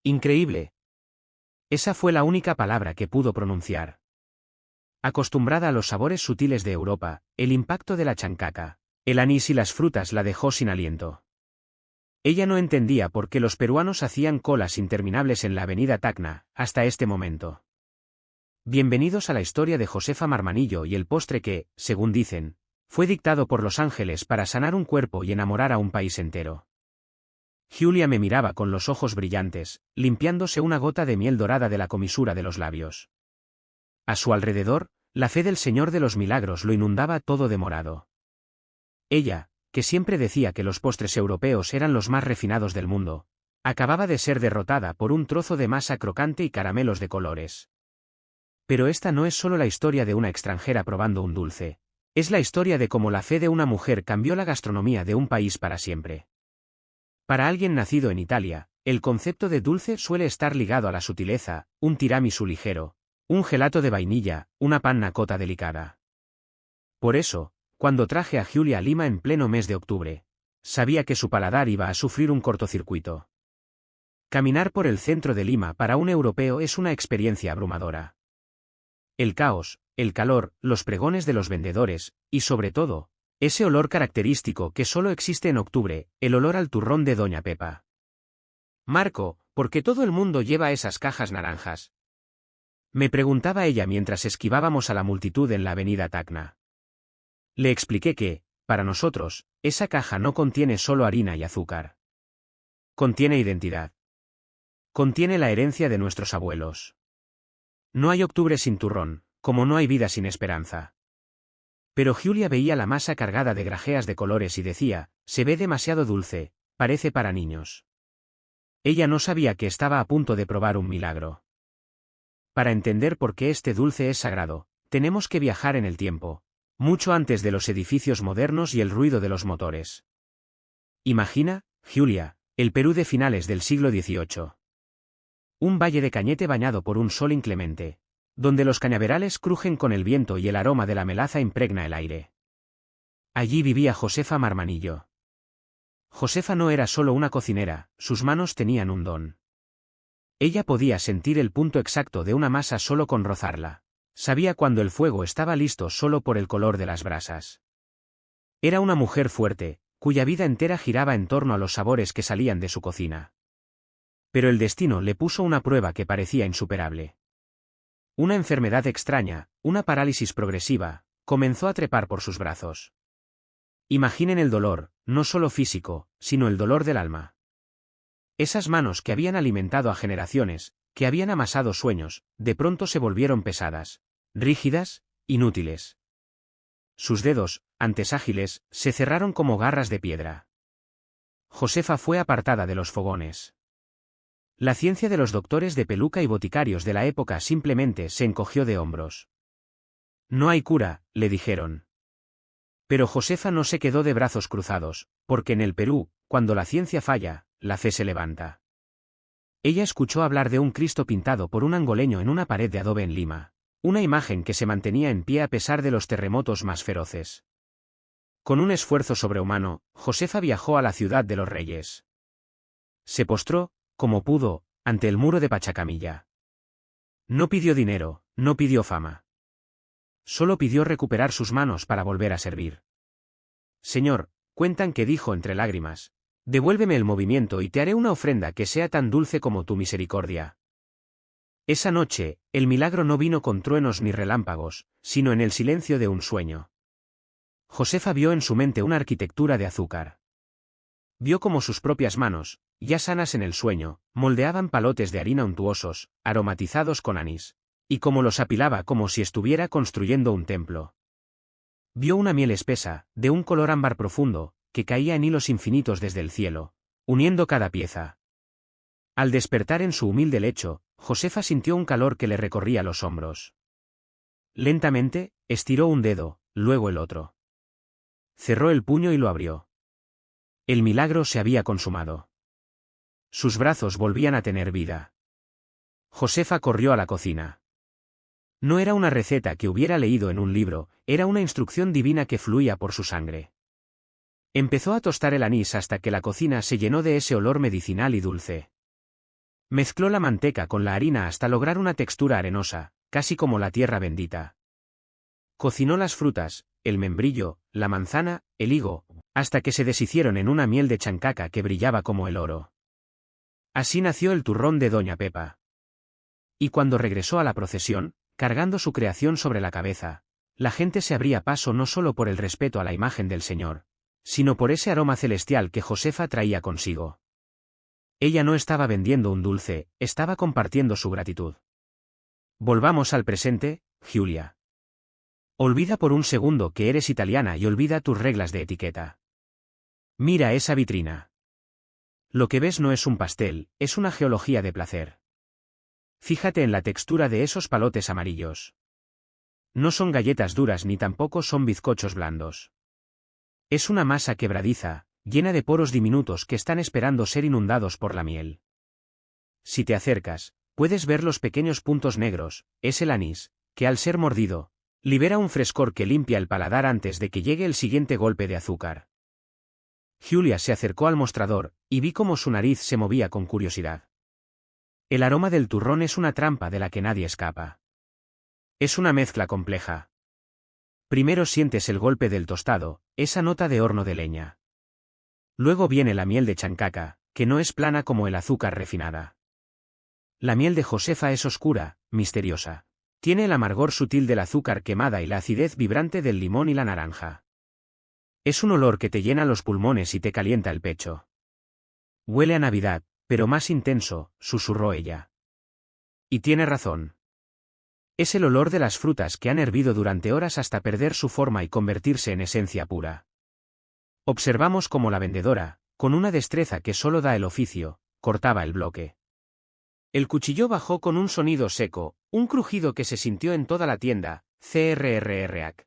Increíble. Esa fue la única palabra que pudo pronunciar. Acostumbrada a los sabores sutiles de Europa, el impacto de la chancaca, el anís y las frutas la dejó sin aliento. Ella no entendía por qué los peruanos hacían colas interminables en la avenida Tacna, hasta este momento. Bienvenidos a la historia de Josefa Marmanillo y el postre que, según dicen, fue dictado por los ángeles para sanar un cuerpo y enamorar a un país entero. Julia me miraba con los ojos brillantes, limpiándose una gota de miel dorada de la comisura de los labios. A su alrededor, la fe del Señor de los Milagros lo inundaba todo de morado. Ella, que siempre decía que los postres europeos eran los más refinados del mundo, acababa de ser derrotada por un trozo de masa crocante y caramelos de colores. Pero esta no es solo la historia de una extranjera probando un dulce, es la historia de cómo la fe de una mujer cambió la gastronomía de un país para siempre. Para alguien nacido en Italia, el concepto de dulce suele estar ligado a la sutileza, un tiramisú ligero, un gelato de vainilla, una panna cotta delicada. Por eso, cuando traje a Julia a Lima en pleno mes de octubre, sabía que su paladar iba a sufrir un cortocircuito. Caminar por el centro de Lima para un europeo es una experiencia abrumadora. El caos, el calor, los pregones de los vendedores, y sobre todo, ese olor característico que solo existe en octubre, el olor al turrón de Doña Pepa. Marco, ¿por qué todo el mundo lleva esas cajas naranjas? Me preguntaba ella mientras esquivábamos a la multitud en la avenida Tacna. Le expliqué que, para nosotros, esa caja no contiene solo harina y azúcar. Contiene identidad. Contiene la herencia de nuestros abuelos. No hay octubre sin turrón, como no hay vida sin esperanza. Pero Julia veía la masa cargada de grajeas de colores y decía, se ve demasiado dulce, parece para niños. Ella no sabía que estaba a punto de probar un milagro. Para entender por qué este dulce es sagrado, tenemos que viajar en el tiempo, mucho antes de los edificios modernos y el ruido de los motores. Imagina, Julia, el Perú de finales del siglo XVIII. Un valle de Cañete bañado por un sol inclemente, donde los cañaverales crujen con el viento y el aroma de la melaza impregna el aire. Allí vivía Josefa Marmanillo. Josefa no era solo una cocinera, sus manos tenían un don. Ella podía sentir el punto exacto de una masa solo con rozarla. Sabía cuando el fuego estaba listo solo por el color de las brasas. Era una mujer fuerte, cuya vida entera giraba en torno a los sabores que salían de su cocina. Pero el destino le puso una prueba que parecía insuperable. Una enfermedad extraña, una parálisis progresiva, comenzó a trepar por sus brazos. Imaginen el dolor, no solo físico, sino el dolor del alma. Esas manos que habían alimentado a generaciones, que habían amasado sueños, de pronto se volvieron pesadas, rígidas, inútiles. Sus dedos, antes ágiles, se cerraron como garras de piedra. Josefa fue apartada de los fogones. La ciencia de los doctores de peluca y boticarios de la época simplemente se encogió de hombros. No hay cura, le dijeron. Pero Josefa no se quedó de brazos cruzados, porque en el Perú, cuando la ciencia falla, la fe se levanta. Ella escuchó hablar de un Cristo pintado por un angoleño en una pared de adobe en Lima, una imagen que se mantenía en pie a pesar de los terremotos más feroces. Con un esfuerzo sobrehumano, Josefa viajó a la ciudad de los reyes. Se postró, como pudo, ante el muro de Pachacamilla. No pidió dinero, no pidió fama. Solo pidió recuperar sus manos para volver a servir. Señor, cuentan que dijo entre lágrimas, devuélveme el movimiento y te haré una ofrenda que sea tan dulce como tu misericordia. Esa noche, el milagro no vino con truenos ni relámpagos, sino en el silencio de un sueño. Josefa vio en su mente una arquitectura de azúcar. Vio como sus propias manos, ya sanas en el sueño, moldeaban palotes de harina untuosos, aromatizados con anís, y cómo los apilaba como si estuviera construyendo un templo. Vio una miel espesa, de un color ámbar profundo, que caía en hilos infinitos desde el cielo, uniendo cada pieza. Al despertar en su humilde lecho, Josefa sintió un calor que le recorría los hombros. Lentamente, estiró un dedo, luego el otro. Cerró el puño y lo abrió. El milagro se había consumado. Sus brazos volvían a tener vida. Josefa corrió a la cocina. No era una receta que hubiera leído en un libro, era una instrucción divina que fluía por su sangre. Empezó a tostar el anís hasta que la cocina se llenó de ese olor medicinal y dulce. Mezcló la manteca con la harina hasta lograr una textura arenosa, casi como la tierra bendita. Cocinó las frutas, el membrillo, la manzana, el higo, hasta que se deshicieron en una miel de chancaca que brillaba como el oro. Así nació el turrón de Doña Pepa. Y cuando regresó a la procesión, cargando su creación sobre la cabeza, la gente se abría paso no solo por el respeto a la imagen del Señor, sino por ese aroma celestial que Josefa traía consigo. Ella no estaba vendiendo un dulce, estaba compartiendo su gratitud. Volvamos al presente, Giulia. Olvida por un segundo que eres italiana y olvida tus reglas de etiqueta. Mira esa vitrina. Lo que ves no es un pastel, es una geología de placer. Fíjate en la textura de esos palotes amarillos. No son galletas duras ni tampoco son bizcochos blandos. Es una masa quebradiza, llena de poros diminutos que están esperando ser inundados por la miel. Si te acercas, puedes ver los pequeños puntos negros, es el anís, que al ser mordido, libera un frescor que limpia el paladar antes de que llegue el siguiente golpe de azúcar. Giulia se acercó al mostrador, y vi cómo su nariz se movía con curiosidad. El aroma del turrón es una trampa de la que nadie escapa. Es una mezcla compleja. Primero sientes el golpe del tostado, esa nota de horno de leña. Luego viene la miel de chancaca, que no es plana como el azúcar refinada. La miel de Josefa es oscura, misteriosa. Tiene el amargor sutil del azúcar quemada y la acidez vibrante del limón y la naranja. Es un olor que te llena los pulmones y te calienta el pecho. Huele a Navidad, pero más intenso, susurró ella. Y tiene razón. Es el olor de las frutas que han hervido durante horas hasta perder su forma y convertirse en esencia pura. Observamos cómo la vendedora, con una destreza que solo da el oficio, cortaba el bloque. El cuchillo bajó con un sonido seco, un crujido que se sintió en toda la tienda, crrrac.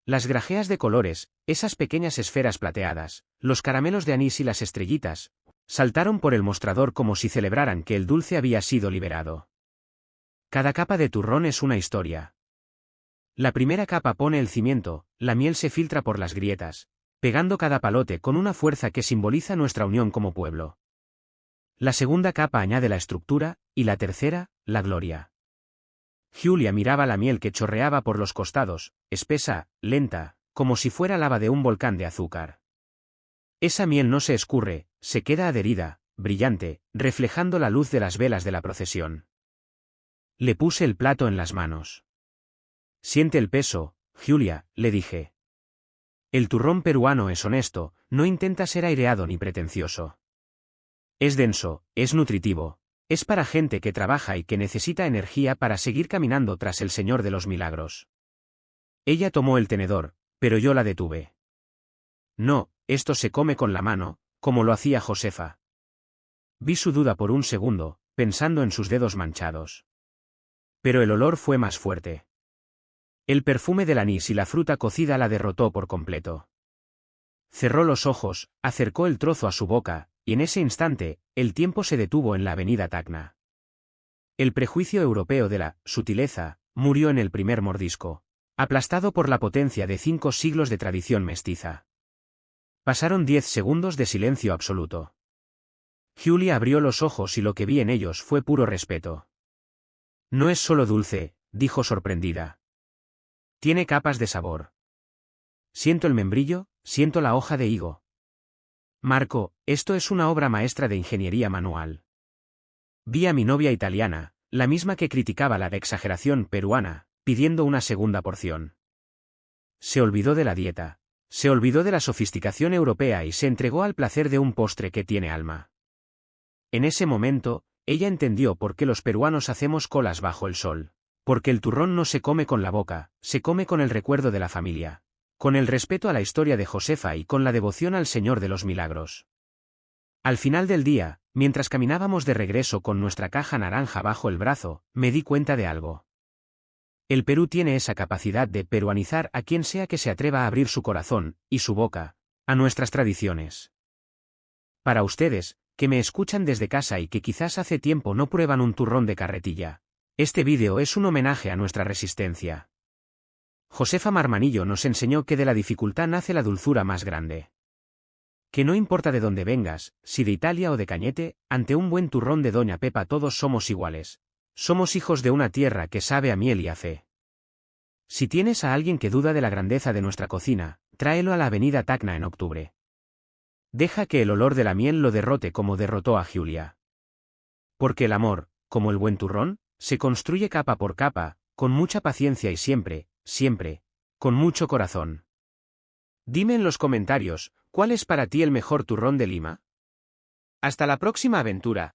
Las grajeas de colores, esas pequeñas esferas plateadas, los caramelos de anís y las estrellitas, saltaron por el mostrador como si celebraran que el dulce había sido liberado. Cada capa de turrón es una historia. La primera capa pone el cimiento, la miel se filtra por las grietas, pegando cada palote con una fuerza que simboliza nuestra unión como pueblo. La segunda capa añade la estructura, y la tercera, la gloria. Giulia miraba la miel que chorreaba por los costados, espesa, lenta, como si fuera lava de un volcán de azúcar. Esa miel no se escurre, se queda adherida, brillante, reflejando la luz de las velas de la procesión. Le puse el plato en las manos. Siente el peso, Giulia, le dije. El turrón peruano es honesto, no intenta ser aireado ni pretencioso. Es denso, es nutritivo, es para gente que trabaja y que necesita energía para seguir caminando tras el Señor de los Milagros. Ella tomó el tenedor, pero yo la detuve. No, esto se come con la mano, como lo hacía Josefa. Vi su duda por un segundo, pensando en sus dedos manchados. Pero el olor fue más fuerte. El perfume del anís y la fruta cocida la derrotó por completo. Cerró los ojos, acercó el trozo a su boca, y en ese instante, el tiempo se detuvo en la avenida Tacna. El prejuicio europeo de la sutileza murió en el primer mordisco, aplastado por la potencia de 5 siglos de tradición mestiza. Pasaron 10 segundos de silencio absoluto. Giulia abrió los ojos y lo que vi en ellos fue puro respeto. No es solo dulce, dijo sorprendida. Tiene capas de sabor. Siento el membrillo, siento la hoja de higo. Marco, esto es una obra maestra de ingeniería manual. Vi a mi novia italiana, la misma que criticaba la exageración peruana, pidiendo una segunda porción. Se olvidó de la dieta, se olvidó de la sofisticación europea y se entregó al placer de un postre que tiene alma. En ese momento, ella entendió por qué los peruanos hacemos colas bajo el sol. Porque el turrón no se come con la boca, se come con el recuerdo de la familia, con el respeto a la historia de Josefa y con la devoción al Señor de los Milagros. Al final del día, mientras caminábamos de regreso con nuestra caja naranja bajo el brazo, me di cuenta de algo. El Perú tiene esa capacidad de peruanizar a quien sea que se atreva a abrir su corazón y su boca a nuestras tradiciones. Para ustedes, que me escuchan desde casa y que quizás hace tiempo no prueban un turrón de carretilla, este vídeo es un homenaje a nuestra resistencia. Josefa Marmanillo nos enseñó que de la dificultad nace la dulzura más grande. Que no importa de dónde vengas, si de Italia o de Cañete, ante un buen turrón de Doña Pepa todos somos iguales. Somos hijos de una tierra que sabe a miel y a fe. Si tienes a alguien que duda de la grandeza de nuestra cocina, tráelo a la avenida Tacna en octubre. Deja que el olor de la miel lo derrote como derrotó a Giulia. Porque el amor, como el buen turrón, se construye capa por capa, con mucha paciencia y siempre, siempre, con mucho corazón. Dime en los comentarios, ¿cuál es para ti el mejor turrón de Lima? Hasta la próxima aventura.